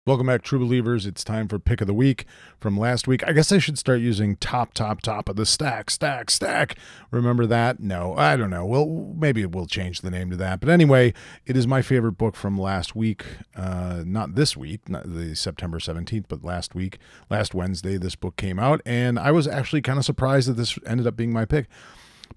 Welcome back, true believers. It's time for pick of the week from last week. I guess I should start using top of the stack. Remember that? No, I don't know. Well, maybe we'll change the name to that. But anyway, it is my favorite book from last week. Not this week, not the September 17th, but last week, last Wednesday, this book came out. And I was actually kind of surprised that this ended up being my pick.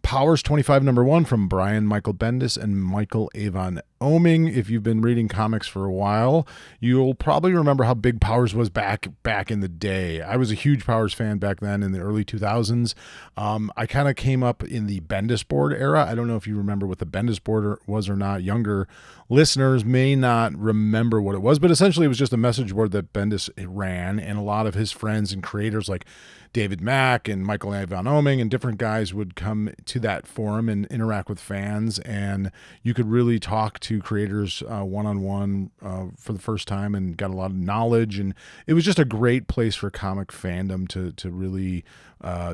Powers 25 #1 from Brian Michael Bendis and Michael Avon Oeming. If you've been reading comics for a while, you'll probably remember how big Powers was back in the day. I was a huge Powers fan back then in the early 2000s. I kind of came up in the Bendis Board era. I don't know if you remember what the Bendis Board was or not. Younger listeners may not remember what it was, but essentially it was just a message board that Bendis ran, and a lot of his friends and creators like David Mack and Michael Avon Oeming and different guys would come to that forum and interact with fans, and you could really talk to creators one-on-one for the first time and got a lot of knowledge, and it was just a great place for comic fandom to really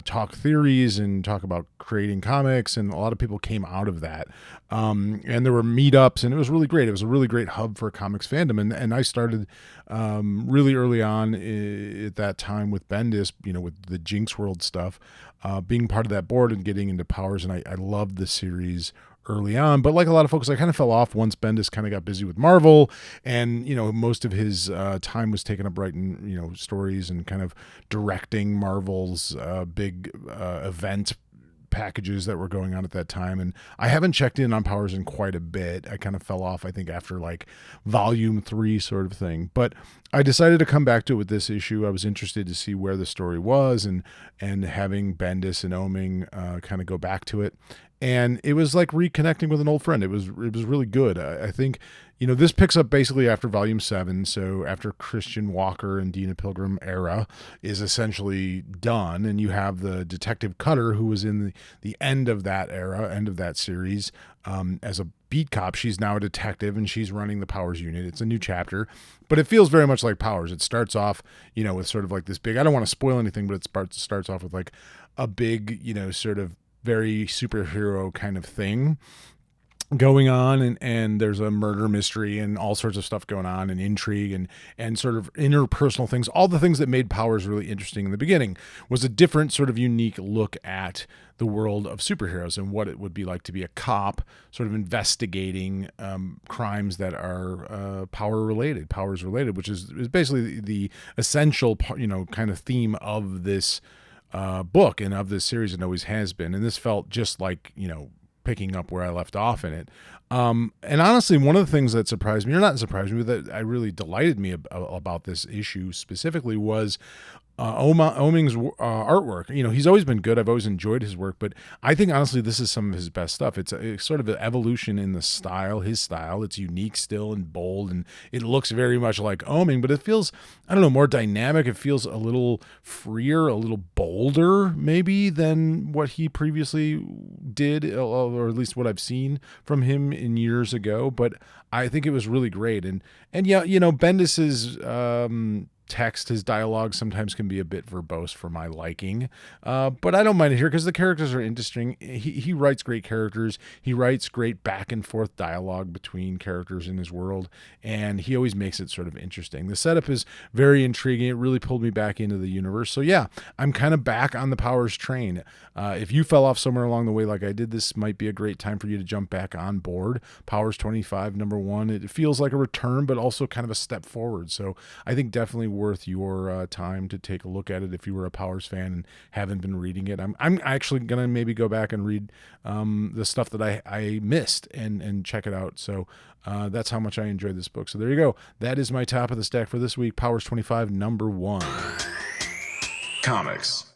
talk theories and talk about creating comics, and a lot of people came out of that. And there were meetups, and it was really great. It was a really great hub for comics fandom, and I started really early on at that time with Bendis, with the Jinx World stuff, being part of that board and getting into Powers, and I loved the series early on. But like a lot of folks, I kind of fell off once Bendis kind of got busy with Marvel, and most of his time was taken up writing stories and kind of directing Marvel's big event packages that were going on at that time. And I haven't checked in on Powers in quite a bit. I kind of fell off, I think, after like volume 3 sort of thing. But I decided to come back to it with this issue. I was interested to see where the story was, and having Bendis and Oeming kind of go back to it. And it was like reconnecting with an old friend. It was really good. I think, this picks up basically after volume 7. So after Christian Walker and Dina Pilgrim era is essentially done, and you have the Detective Kutter, who was in the end of that era, end of that series, as a beat cop. She's now a detective, and she's running the Powers unit. It's a new chapter, but it feels very much like Powers. It starts off, with sort of like this big, I don't want to spoil anything, but it starts off with like a big, sort of very superhero kind of thing going on, and there's a murder mystery and all sorts of stuff going on, and intrigue and sort of interpersonal things. All the things that made Powers really interesting in the beginning was a different sort of unique look at the world of superheroes and what it would be like to be a cop, sort of investigating crimes that are powers related, which is basically the essential kind of theme of this book and of this series, and always has been. And this felt just like, picking up where I left off in it. And honestly, one of the things that surprised me, or not surprised me, but that I really delighted me about this issue specifically was Oeming's artwork. He's always been good. I've always enjoyed his work, but I think honestly this is some of his best stuff. It's sort of an evolution in the style, his style. It's unique still and bold, and it looks very much like Oeming, but it feels, I don't know, more dynamic. It feels a little freer, a little bolder maybe than what he previously did, or at least what I've seen from him in years ago. But I think it was really great. And yeah, Bendis's text, his dialogue sometimes can be a bit verbose for my liking, but I don't mind it here because the characters are interesting. He writes great characters. He writes great back and forth dialogue between characters in his world, and he always makes it sort of interesting. The setup is very intriguing. It really pulled me back into the universe. So yeah, I'm kind of back on the Powers train. If you fell off somewhere along the way like I did, this might be a great time for you to jump back on board. Powers 25 #1. It feels like a return, but also kind of a step forward. So I think definitely worth your time to take a look at it if you were a Powers fan and haven't been reading it. I'm actually gonna maybe go back and read the stuff that I missed and check it out. So that's how much I enjoyed this book. So there you go. That is my top of the stack for this week. Powers 25 #1. Comics.